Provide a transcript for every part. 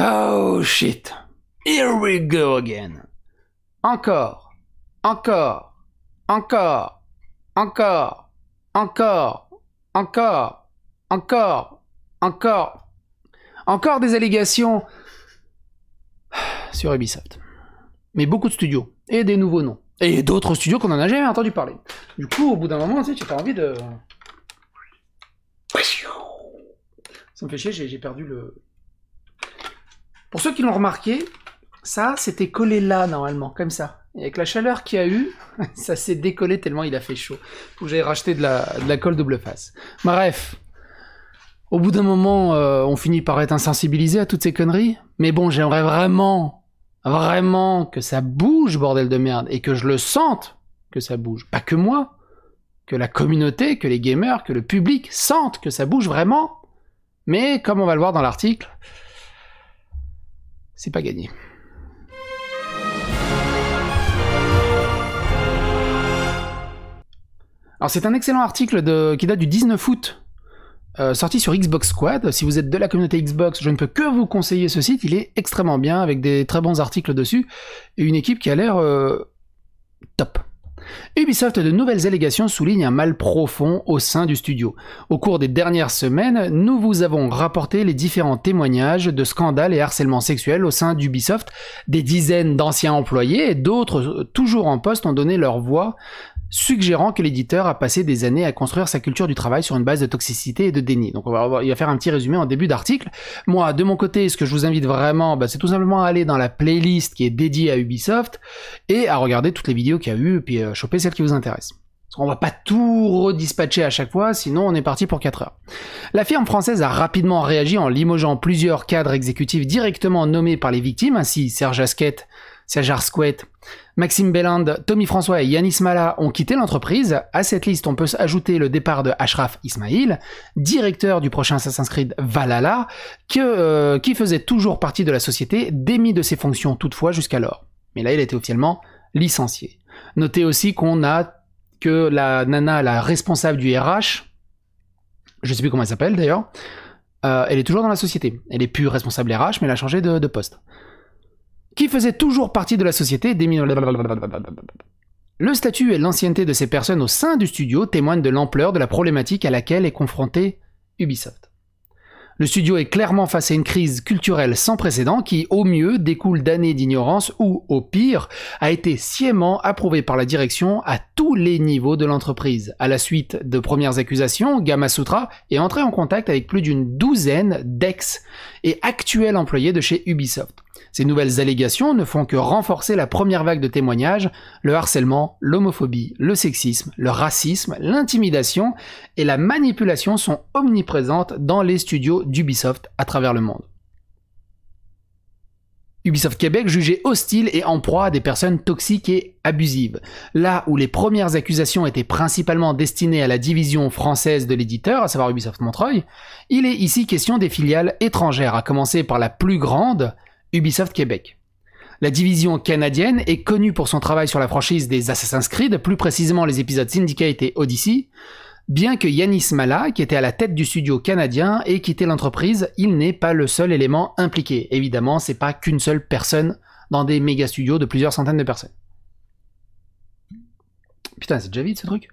Oh shit. Here we go again. Encore. Encore. Encore. Encore. Encore. Encore. Encore. Encore. Encore des allégations sur Ubisoft. Mais beaucoup de studios. Et des nouveaux noms. Et d'autres studios qu'on n'en a jamais entendu parler. Du coup, au bout d'un moment, tu sais, tu as envie de... Ça me fait chier, j'ai perdu le... Pour ceux qui l'ont remarqué, ça, c'était collé là, normalement, comme ça. Et avec la chaleur qu'il y a eu, ça s'est décollé tellement il a fait chaud. Faut que j'aille racheter de la colle double face. Bref. Au bout d'un moment, on finit par être insensibilisé à toutes ces conneries. Mais bon, j'aimerais vraiment que ça bouge, bordel de merde. Et que je le sente que ça bouge. Pas que moi. Que la communauté, que les gamers, que le public sentent que ça bouge vraiment. Mais comme on va le voir dans l'article, c'est pas gagné. Alors c'est un excellent article qui date du 19 août, sorti sur Xbox Squad. Si vous êtes de la communauté Xbox, je ne peux que vous conseiller ce site, il est extrêmement bien, avec des très bons articles dessus, et une équipe qui a l'air top. Ubisoft, de nouvelles allégations soulignent un mal profond au sein du studio. Au cours des dernières semaines, nous vous avons rapporté les différents témoignages de scandales et harcèlements sexuels au sein d'Ubisoft. Des dizaines d'anciens employés et d'autres toujours en poste ont donné leur voix, suggérant que l'éditeur a passé des années à construire sa culture du travail sur une base de toxicité et de déni. Donc il va faire un petit résumé en début d'article. Moi, de mon côté, ce que je vous invite vraiment, c'est tout simplement à aller dans la playlist qui est dédiée à Ubisoft et à regarder toutes les vidéos qu'il y a eu, et puis choper celles qui vous intéressent. On va pas tout redispatcher à chaque fois, sinon on est parti pour 4 heures. La firme française a rapidement réagi en limogeant plusieurs cadres exécutifs directement nommés par les victimes, ainsi Serge Asquet, Maxime Belland, Tommy François et Yanis Mala ont quitté l'entreprise. À cette liste, on peut ajouter le départ de Ashraf Ismail, directeur du prochain Assassin's Creed Valhalla, qui faisait toujours partie de la société, démis de ses fonctions toutefois jusqu'alors. Mais là, il a été officiellement licencié. Notez aussi que la nana, la responsable du RH, je sais plus comment elle s'appelle d'ailleurs, elle est toujours dans la société. Elle est plus responsable RH, mais elle a changé de poste. Qui faisait toujours partie de la société, Le statut et l'ancienneté de ces personnes au sein du studio témoignent de l'ampleur de la problématique à laquelle est confronté Ubisoft. Le studio est clairement face à une crise culturelle sans précédent qui, au mieux, découle d'années d'ignorance ou, au pire, a été sciemment approuvée par la direction à tous les niveaux de l'entreprise. À la suite de premières accusations, Gamasutra est entré en contact avec plus d'une douzaine d'ex- et actuels employés de chez Ubisoft. Ces nouvelles allégations ne font que renforcer la première vague de témoignages, le harcèlement, l'homophobie, le sexisme, le racisme, l'intimidation et la manipulation sont omniprésentes dans les studios d'Ubisoft à travers le monde. Ubisoft Québec jugé hostile et en proie à des personnes toxiques et abusives. Là où les premières accusations étaient principalement destinées à la division française de l'éditeur, à savoir Ubisoft Montreuil, il est ici question des filiales étrangères, à commencer par la plus grande, Ubisoft Québec. La division canadienne est connue pour son travail sur la franchise des Assassin's Creed, plus précisément les épisodes Syndicate et Odyssey. Bien que Yanis Mala, qui était à la tête du studio canadien, ait quitté l'entreprise, il n'est pas le seul élément impliqué. Évidemment, c'est pas qu'une seule personne dans des méga studios de plusieurs centaines de personnes. Putain, c'est déjà vite ce truc.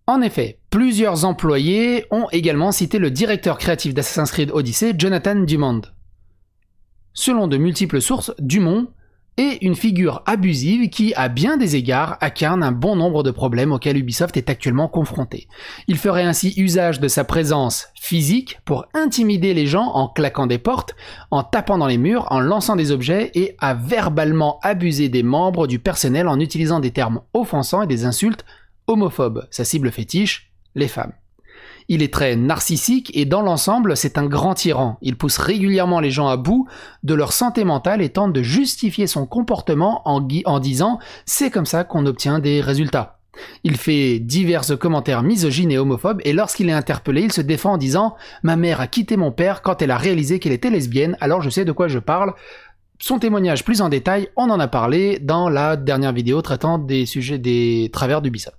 En effet, plusieurs employés ont également cité le directeur créatif d'Assassin's Creed Odyssey, Jonathan Dumond. Selon de multiples sources, Dumont est une figure abusive qui, à bien des égards, incarne un bon nombre de problèmes auxquels Ubisoft est actuellement confronté. Il ferait ainsi usage de sa présence physique pour intimider les gens en claquant des portes, en tapant dans les murs, en lançant des objets et à verbalement abuser des membres du personnel en utilisant des termes offensants et des insultes homophobes. Sa cible fétiche, les femmes. Il est très narcissique et dans l'ensemble, c'est un grand tyran. Il pousse régulièrement les gens à bout de leur santé mentale et tente de justifier son comportement en disant « c'est comme ça qu'on obtient des résultats ». Il fait divers commentaires misogynes et homophobes et lorsqu'il est interpellé, il se défend en disant « ma mère a quitté mon père quand elle a réalisé qu'elle était lesbienne, alors je sais de quoi je parle ». Son témoignage plus en détail, on en a parlé dans la dernière vidéo traitant des sujets des travers d'Ubisoft.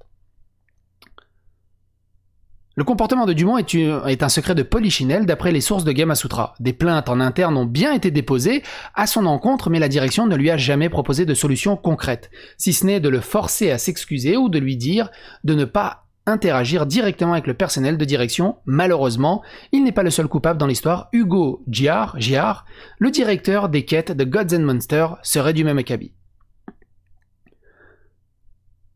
Le comportement de Dumont est un secret de Polichinelle d'après les sources de Gamasutra. Des plaintes en interne ont bien été déposées à son encontre, mais la direction ne lui a jamais proposé de solution concrète, si ce n'est de le forcer à s'excuser ou de lui dire de ne pas interagir directement avec le personnel de direction. Malheureusement, il n'est pas le seul coupable dans l'histoire. Hugo Giard, le directeur des quêtes de Gods and Monsters, serait du même acabit.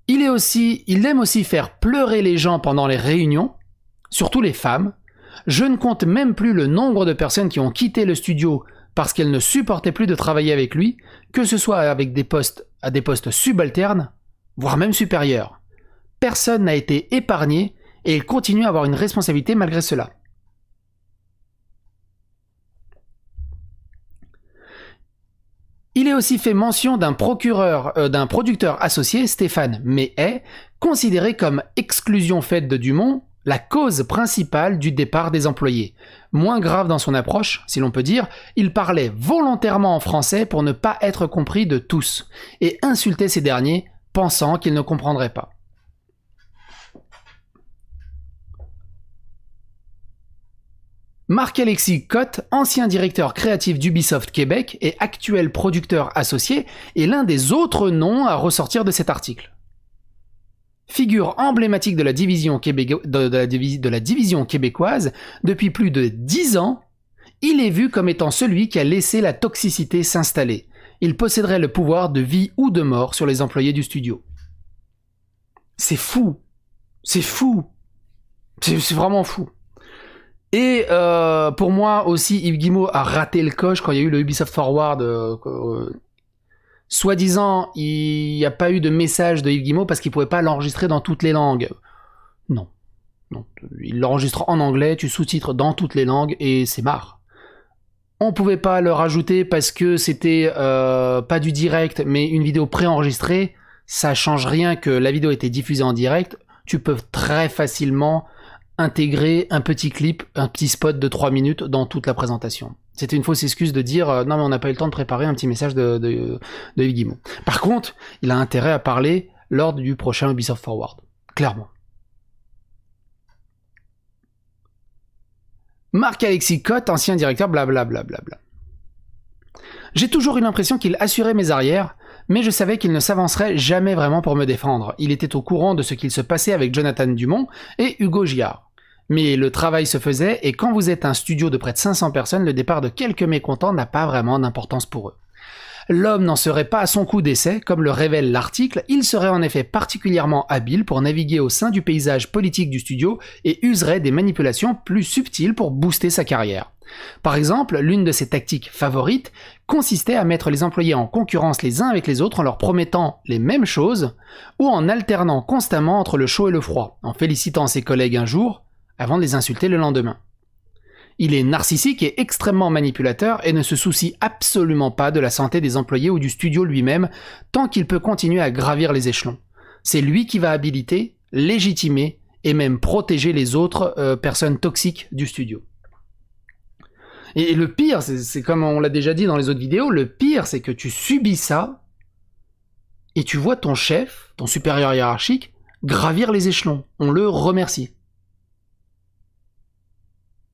Il aime aussi faire pleurer les gens pendant les réunions, surtout les femmes. Je ne compte même plus le nombre de personnes qui ont quitté le studio parce qu'elles ne supportaient plus de travailler avec lui, que ce soit à des postes subalternes, voire même supérieurs. Personne n'a été épargné et il continue à avoir une responsabilité malgré cela. Il est aussi fait mention d'un producteur associé, Stéphane Méhay, considéré comme exclusion faite de Dumont, la cause principale du départ des employés. Moins grave dans son approche, si l'on peut dire, il parlait volontairement en français pour ne pas être compris de tous, et insultait ces derniers, pensant qu'ils ne comprendraient pas. Marc-Alexis Cotte, ancien directeur créatif d'Ubisoft Québec et actuel producteur associé, est l'un des autres noms à ressortir de cet article. Figure emblématique de la division québécoise, depuis plus de 10 ans, il est vu comme étant celui qui a laissé la toxicité s'installer. Il posséderait le pouvoir de vie ou de mort sur les employés du studio. C'est fou. C'est fou. C'est vraiment fou. Et pour moi aussi, Yves Guillemot a raté le coche quand il y a eu le Ubisoft Forward. Soi-disant, il n'y a pas eu de message de Yves Guillemot parce qu'il ne pouvait pas l'enregistrer dans toutes les langues. Non. Il l'enregistre en anglais, tu sous-titres dans toutes les langues et c'est marre. On ne pouvait pas le rajouter parce que c'était pas du direct, mais une vidéo préenregistrée. Ça change rien que la vidéo était diffusée en direct. Tu peux très facilement intégrer un petit clip, un petit spot de 3 minutes dans toute la présentation. C'était une fausse excuse de dire non mais on n'a pas eu le temps de préparer un petit message de Yves Guillemot. Par contre, il a intérêt à parler lors du prochain Ubisoft Forward. Clairement. Marc-Alexis Cotte, ancien directeur, blablabla. J'ai toujours eu l'impression qu'il assurait mes arrières, mais je savais qu'il ne s'avancerait jamais vraiment pour me défendre. Il était au courant de ce qu'il se passait avec Jonathan Dumont et Hugo Giard. Mais le travail se faisait, et quand vous êtes un studio de près de 500 personnes, le départ de quelques mécontents n'a pas vraiment d'importance pour eux. L'homme n'en serait pas à son coup d'essai, comme le révèle l'article, il serait en effet particulièrement habile pour naviguer au sein du paysage politique du studio et userait des manipulations plus subtiles pour booster sa carrière. Par exemple, l'une de ses tactiques favorites consistait à mettre les employés en concurrence les uns avec les autres en leur promettant les mêmes choses, ou en alternant constamment entre le chaud et le froid, en félicitant ses collègues un jour, avant de les insulter le lendemain. Il est narcissique et extrêmement manipulateur et ne se soucie absolument pas de la santé des employés ou du studio lui-même tant qu'il peut continuer à gravir les échelons. C'est lui qui va habiliter, légitimer et même protéger les autres personnes toxiques du studio. Et le pire, c'est comme on l'a déjà dit dans les autres vidéos, le pire c'est que tu subis ça et tu vois ton chef, ton supérieur hiérarchique, gravir les échelons. On le remercie.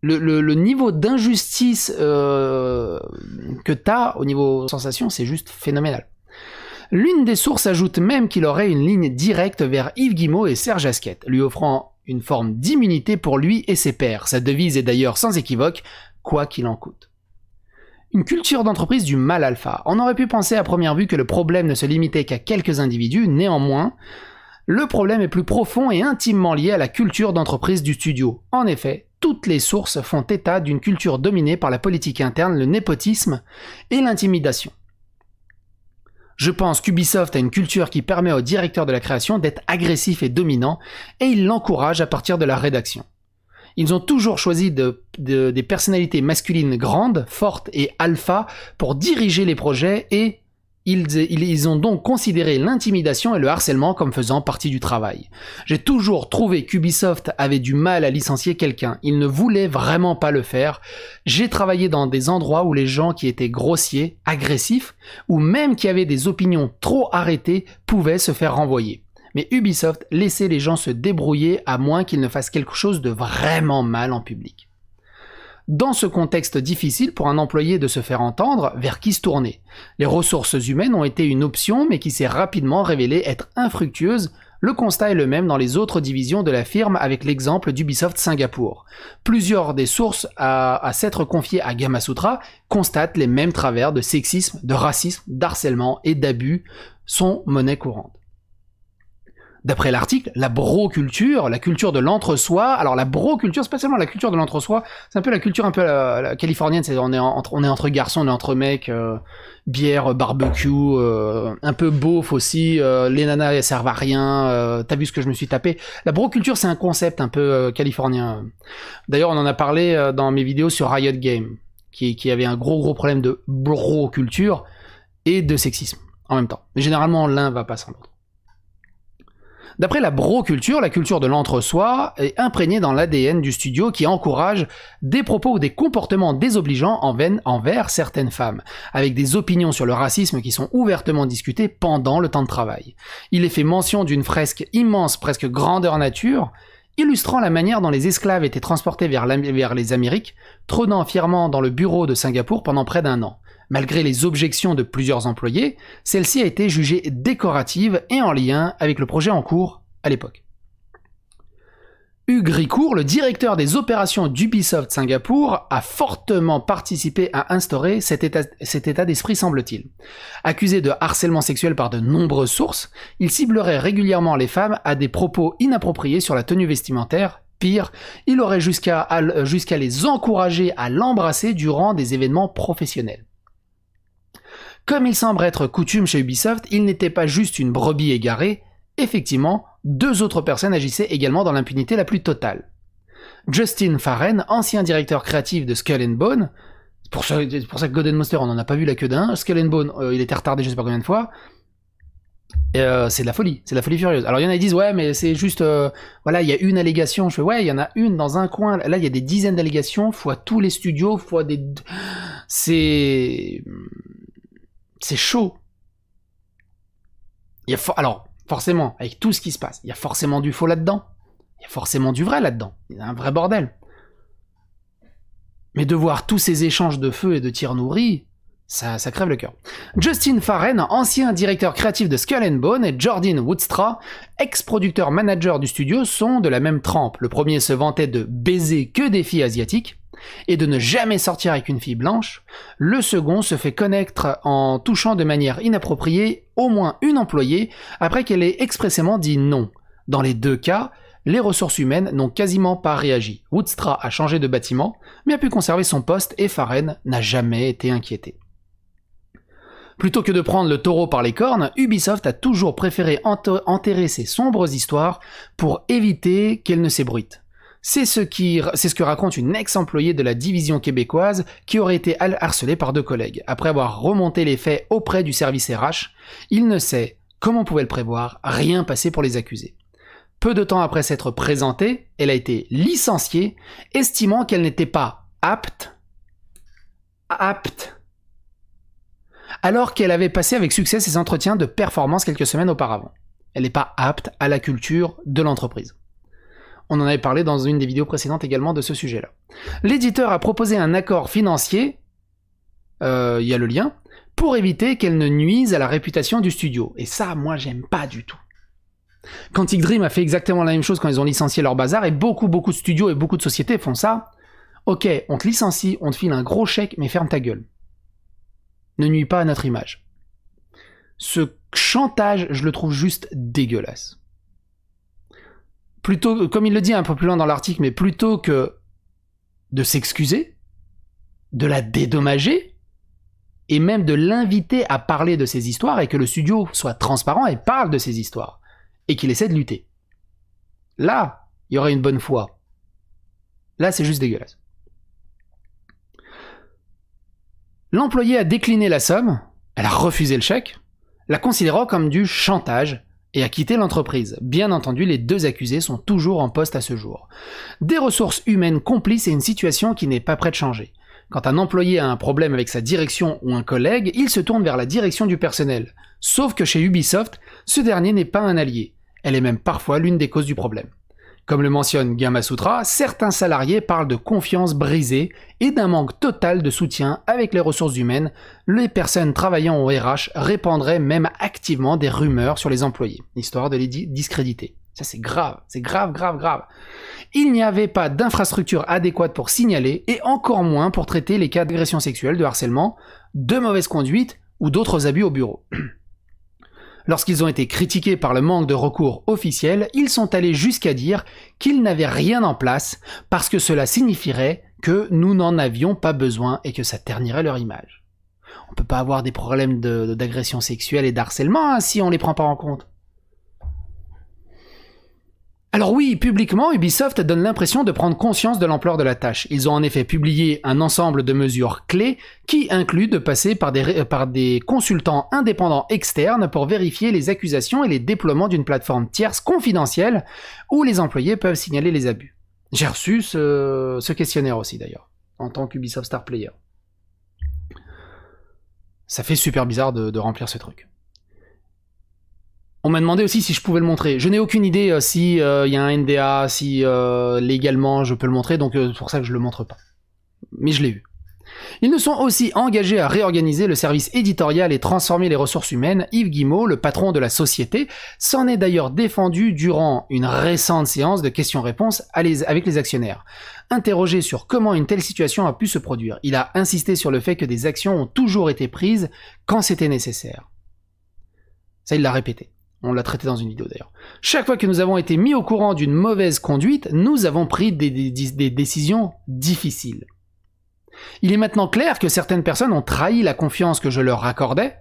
Le niveau d'injustice que t'as au niveau sensation, c'est juste phénoménal. L'une des sources ajoute même qu'il aurait une ligne directe vers Yves Guillemot et Serge Asquette, lui offrant une forme d'immunité pour lui et ses pairs. Sa devise est d'ailleurs sans équivoque, quoi qu'il en coûte. Une culture d'entreprise du mal alpha. On aurait pu penser à première vue que le problème ne se limitait qu'à quelques individus, néanmoins, le problème est plus profond et intimement lié à la culture d'entreprise du studio. En effet, toutes les sources font état d'une culture dominée par la politique interne, le népotisme et l'intimidation. Je pense qu'Ubisoft a une culture qui permet au directeur de la création d'être agressif et dominant, et il l'encourage à partir de la rédaction. Ils ont toujours choisi des personnalités masculines grandes, fortes et alpha pour diriger les projets et ils ont donc considéré l'intimidation et le harcèlement comme faisant partie du travail. J'ai toujours trouvé qu'Ubisoft avait du mal à licencier quelqu'un. Ils ne voulaient vraiment pas le faire. J'ai travaillé dans des endroits où les gens qui étaient grossiers, agressifs, ou même qui avaient des opinions trop arrêtées pouvaient se faire renvoyer. mais Ubisoft laissait les gens se débrouiller à moins qu'ils ne fassent quelque chose de vraiment mal en public. Dans ce contexte difficile pour un employé de se faire entendre, vers qui se tourner? Les ressources humaines ont été une option, mais qui s'est rapidement révélée être infructueuse. Le constat est le même dans les autres divisions de la firme, avec l'exemple d'Ubisoft Singapour. Plusieurs des sources à s'être confiées à Gamasutra constatent les mêmes travers de sexisme, de racisme, d'harcèlement et d'abus sont monnaie courante. D'après l'article, la broculture, la culture de l'entre-soi, alors la broculture, c'est pas seulement la culture de l'entre-soi, c'est un peu la culture un peu la californienne, c'est on est entre garçons, on est entre mecs, bière, barbecue, un peu beauf aussi, les nanas elles servent à rien, t'as vu ce que je me suis tapé. La broculture c'est un concept un peu californien. D'ailleurs on en a parlé dans mes vidéos sur Riot Games, qui avait un gros problème de broculture et de sexisme en même temps. Mais généralement l'un va pas sans l'autre. D'après la broculture, la culture de l'entre-soi est imprégnée dans l'ADN du studio qui encourage des propos ou des comportements désobligeants envers certaines femmes, avec des opinions sur le racisme qui sont ouvertement discutées pendant le temps de travail. Il est fait mention d'une fresque immense, presque grandeur nature, illustrant la manière dont les esclaves étaient transportés vers les Amériques, trônant fièrement dans le bureau de Singapour pendant près d'1 an. Malgré les objections de plusieurs employés, celle-ci a été jugée décorative et en lien avec le projet en cours à l'époque. Hugues Ricourt, le directeur des opérations d'Ubisoft Singapour, a fortement participé à instaurer cet état d'esprit, semble-t-il. Accusé de harcèlement sexuel par de nombreuses sources, il ciblerait régulièrement les femmes à des propos inappropriés sur la tenue vestimentaire. Pire, il aurait jusqu'à les encourager à l'embrasser durant des événements professionnels. Comme il semble être coutume chez Ubisoft, il n'était pas juste une brebis égarée. Effectivement, 2 autres personnes agissaient également dans l'impunité la plus totale. Justin Farren, ancien directeur créatif de Skull and Bones, c'est pour ça que God and Monster, on n'en a pas vu la queue d'un. Skull and Bones, il était retardé je sais pas combien de fois. C'est de la folie furieuse. Alors il y en a qui disent ouais mais c'est juste voilà il y a une allégation. Je fais ouais il y en a une dans un coin. Là il y a des dizaines d'allégations fois tous les studios fois des c'est chaud. Alors, forcément, avec tout ce qui se passe, il y a forcément du faux là-dedans. Il y a forcément du vrai là-dedans. Il y a un vrai bordel. Mais de voir tous ces échanges de feu et de tirs nourris, ça crève le cœur. Justin Farren, ancien directeur créatif de Skull and Bones, et Jordan Woodstra, ex-producteur manager du studio, sont de la même trempe. Le premier se vantait de baiser que des filles asiatiques, et de ne jamais sortir avec une fille blanche. Le second se fait connaître en touchant de manière inappropriée au moins une employée après qu'elle ait expressément dit non. Dans les 2 cas, les ressources humaines n'ont quasiment pas réagi. Woodstra a changé de bâtiment, mais a pu conserver son poste et Farren n'a jamais été inquiété. Plutôt que de prendre le taureau par les cornes, Ubisoft a toujours préféré enterrer ces sombres histoires pour éviter qu'elles ne s'ébruitent. C'est ce que raconte une ex-employée de la division québécoise qui aurait été harcelée par 2 collègues. Après avoir remonté les faits auprès du service RH, il ne sait, comme on pouvait le prévoir, rien passer pour les accusés. Peu de temps après s'être présentée, elle a été licenciée, estimant qu'elle n'était pas apte, alors qu'elle avait passé avec succès ses entretiens de performance quelques semaines auparavant. Elle n'est pas apte à la culture de l'entreprise. On en avait parlé dans une des vidéos précédentes également de ce sujet-là. L'éditeur a proposé un accord financier, il y a le lien, pour éviter qu'elle ne nuise à la réputation du studio. Et ça, moi, j'aime pas du tout. Quantic Dream a fait exactement la même chose quand ils ont licencié leur bazar, et beaucoup de studios et beaucoup de sociétés font ça. Ok, on te licencie, on te file un gros chèque, mais ferme ta gueule. Ne nuis pas à notre image. Ce chantage, je le trouve juste dégueulasse. Plutôt, comme il le dit un peu plus loin dans l'article, mais plutôt que de s'excuser, de la dédommager, et même de l'inviter à parler de ses histoires, et que le studio soit transparent et parle de ses histoires, et qu'il essaie de lutter. Là, il y aurait une bonne foi. Là, c'est juste dégueulasse. L'employé a décliné la somme, elle a refusé le chèque, la considérant comme du chantage, et a quitté l'entreprise. Bien entendu, les 2 accusés sont toujours en poste à ce jour. Des ressources humaines complices et une situation qui n'est pas près de changer. Quand un employé a un problème avec sa direction ou un collègue, il se tourne vers la direction du personnel. Sauf que chez Ubisoft, ce dernier n'est pas un allié. Elle est même parfois l'une des causes du problème. Comme le mentionne Gamasutra, certains salariés parlent de confiance brisée et d'un manque total de soutien avec les ressources humaines. Les personnes travaillant au RH répandraient même activement des rumeurs sur les employés, histoire de les discréditer. Ça c'est grave, c'est grave, grave, grave. Il n'y avait pas d'infrastructure adéquate pour signaler, et encore moins pour traiter les cas d'agression sexuelle, de harcèlement, de mauvaise conduite ou d'autres abus au bureau. Lorsqu'ils ont été critiqués par le manque de recours officiel, ils sont allés jusqu'à dire qu'ils n'avaient rien en place parce que cela signifierait que nous n'en avions pas besoin et que ça ternirait leur image. On peut pas avoir des problèmes d'agression sexuelle et d'harcèlement si on les prend pas en compte. Alors oui, publiquement, Ubisoft donne l'impression de prendre conscience de l'ampleur de la tâche. Ils ont en effet publié un ensemble de mesures clés qui incluent de passer par des consultants indépendants externes pour vérifier les accusations et les déploiements d'une plateforme tierce confidentielle où les employés peuvent signaler les abus. J'ai reçu ce questionnaire aussi d'ailleurs, en tant qu'Ubisoft Star Player. Ça fait super bizarre de remplir ce truc. On m'a demandé aussi si je pouvais le montrer. Je n'ai aucune idée si y a un NDA, si légalement je peux le montrer, donc c'est pour ça que je le montre pas. Mais je l'ai eu. Ils nous sont aussi engagés à réorganiser le service éditorial et transformer les ressources humaines. Yves Guillemot, le patron de la société, s'en est d'ailleurs défendu durant une récente séance de questions-réponses avec les actionnaires. Interrogé sur comment une telle situation a pu se produire, il a insisté sur le fait que des actions ont toujours été prises quand c'était nécessaire. Ça, il l'a répété. On l'a traité dans une vidéo d'ailleurs. Chaque fois que nous avons été mis au courant d'une mauvaise conduite, nous avons pris des décisions difficiles. Il est maintenant clair que certaines personnes ont trahi la confiance que je leur accordais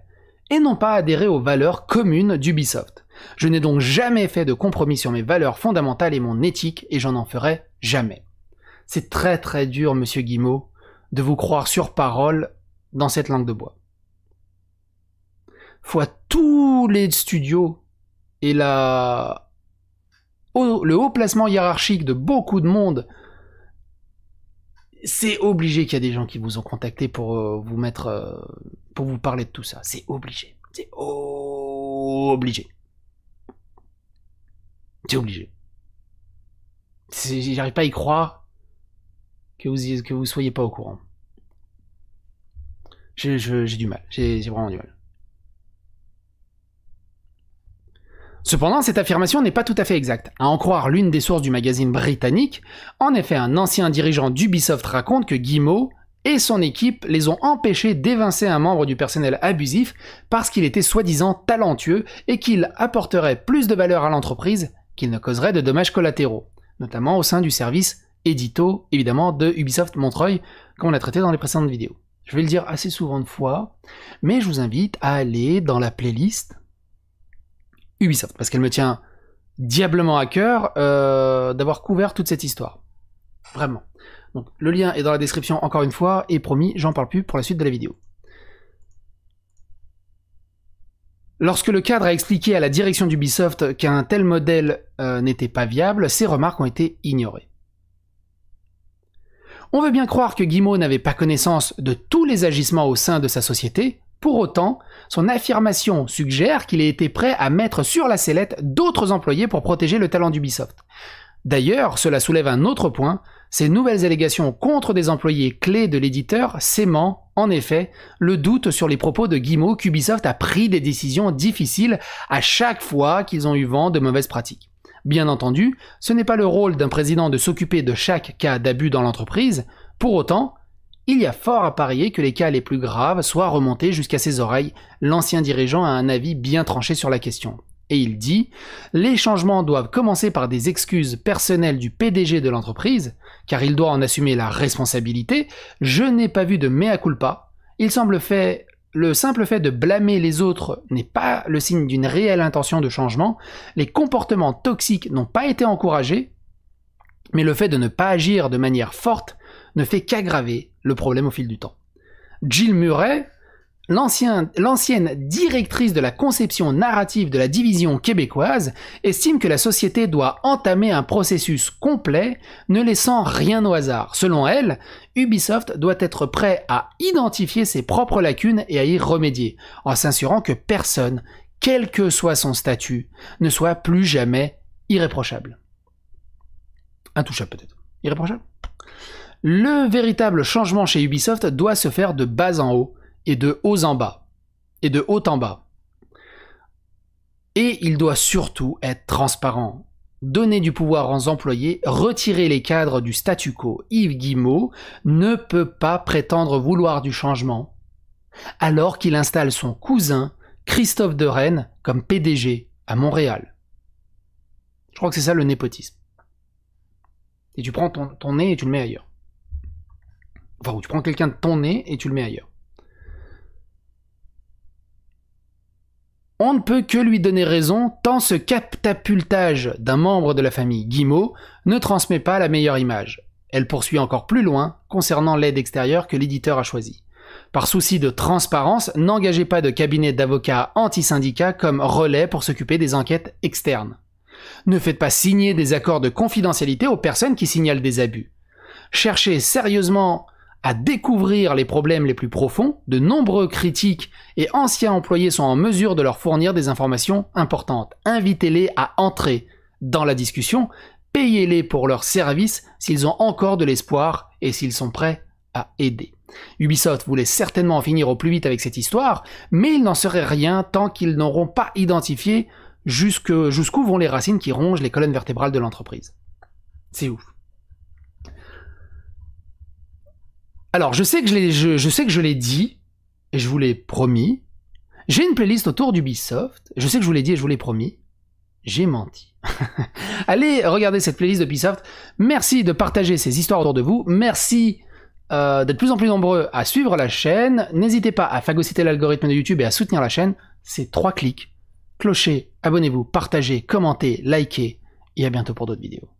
et n'ont pas adhéré aux valeurs communes d'Ubisoft. Je n'ai donc jamais fait de compromis sur mes valeurs fondamentales et mon éthique, et j'en en ferai jamais. C'est très très dur, monsieur Guillemot, de vous croire sur parole dans cette langue de bois. Faut à tous les studios et le haut placement hiérarchique de beaucoup de monde, c'est obligé qu'il y a des gens qui vous ont contacté pour vous mettre, pour vous parler de tout ça. C'est obligé. C'est obligé. C'est obligé. J'arrive pas à y croire que vous soyez pas au courant. J'ai du mal. J'ai vraiment du mal. Cependant, cette affirmation n'est pas tout à fait exacte. À en croire l'une des sources du magazine britannique, en effet, un ancien dirigeant d'Ubisoft raconte que Guillemot et son équipe les ont empêchés d'évincer un membre du personnel abusif parce qu'il était soi-disant talentueux et qu'il apporterait plus de valeur à l'entreprise qu'il ne causerait de dommages collatéraux, notamment au sein du service édito, évidemment, de Ubisoft Montreuil, comme on l'a traité dans les précédentes vidéos. Je vais le dire assez souvent de fois, mais je vous invite à aller dans la playlist Ubisoft, parce qu'elle me tient diablement à cœur d'avoir couvert toute cette histoire. Vraiment. Donc le lien est dans la description encore une fois, et promis, j'en parle plus pour la suite de la vidéo. Lorsque le cadre a expliqué à la direction d'Ubisoft qu'un tel modèle n'était pas viable, ces remarques ont été ignorées. On veut bien croire que Guillemot n'avait pas connaissance de tous les agissements au sein de sa société. Pour autant, son affirmation suggère qu'il a été prêt à mettre sur la sellette d'autres employés pour protéger le talent d'Ubisoft. D'ailleurs, cela soulève un autre point, ces nouvelles allégations contre des employés clés de l'éditeur sément, en effet, le doute sur les propos de Guillemot qu'Ubisoft a pris des décisions difficiles à chaque fois qu'ils ont eu vent de mauvaises pratiques. Bien entendu, ce n'est pas le rôle d'un président de s'occuper de chaque cas d'abus dans l'entreprise, pour autant, il y a fort à parier que les cas les plus graves soient remontés jusqu'à ses oreilles. L'ancien dirigeant a un avis bien tranché sur la question. Et il dit « Les changements doivent commencer par des excuses personnelles du PDG de l'entreprise, car il doit en assumer la responsabilité. Je n'ai pas vu de mea culpa. Il semble le simple fait de blâmer les autres n'est pas le signe d'une réelle intention de changement. Les comportements toxiques n'ont pas été encouragés, mais le fait de ne pas agir de manière forte ne fait qu'aggraver le problème au fil du temps. » Jill Murray, l'ancienne directrice de la conception narrative de la division québécoise, estime que la société doit entamer un processus complet, ne laissant rien au hasard. Selon elle, Ubisoft doit être prêt à identifier ses propres lacunes et à y remédier, en s'assurant que personne, quel que soit son statut, ne soit plus jamais irréprochable. Intouchable peut-être. Irréprochable? Le véritable changement chez Ubisoft doit se faire de bas en haut, et de haut en bas, et de haut en bas. Et il doit surtout être transparent. Donner du pouvoir aux employés, retirer les cadres du statu quo. Yves Guillemot ne peut pas prétendre vouloir du changement, alors qu'il installe son cousin, Christophe de Rennes, comme PDG à Montréal. Je crois que c'est ça le népotisme. Et tu prends ton nez et tu le mets ailleurs. Enfin, ou tu prends quelqu'un de ton nez et tu le mets ailleurs. On ne peut que lui donner raison tant ce catapultage d'un membre de la famille Guillemot ne transmet pas la meilleure image. Elle poursuit encore plus loin concernant l'aide extérieure que l'éditeur a choisie. Par souci de transparence, n'engagez pas de cabinet d'avocats anti-syndicats comme relais pour s'occuper des enquêtes externes. Ne faites pas signer des accords de confidentialité aux personnes qui signalent des abus. Cherchez sérieusement à découvrir les problèmes les plus profonds. De nombreux critiques et anciens employés sont en mesure de leur fournir des informations importantes. Invitez-les à entrer dans la discussion, payez-les pour leurs services s'ils ont encore de l'espoir et s'ils sont prêts à aider. Ubisoft voulait certainement en finir au plus vite avec cette histoire, mais il n'en serait rien tant qu'ils n'auront pas identifié jusqu'où vont les racines qui rongent les colonnes vertébrales de l'entreprise. C'est ouf. Alors, je sais que je l'ai dit, et je vous l'ai promis. J'ai une playlist autour d'Ubisoft. Je sais que je vous l'ai dit et je vous l'ai promis. J'ai menti. Allez, regardez cette playlist d'Ubisoft. Merci de partager ces histoires autour de vous. Merci d'être de plus en plus nombreux à suivre la chaîne. N'hésitez pas à phagocyter l'algorithme de YouTube et à soutenir la chaîne. C'est 3 clics. Clocher, abonnez-vous, partagez, commentez, likez. Et à bientôt pour d'autres vidéos.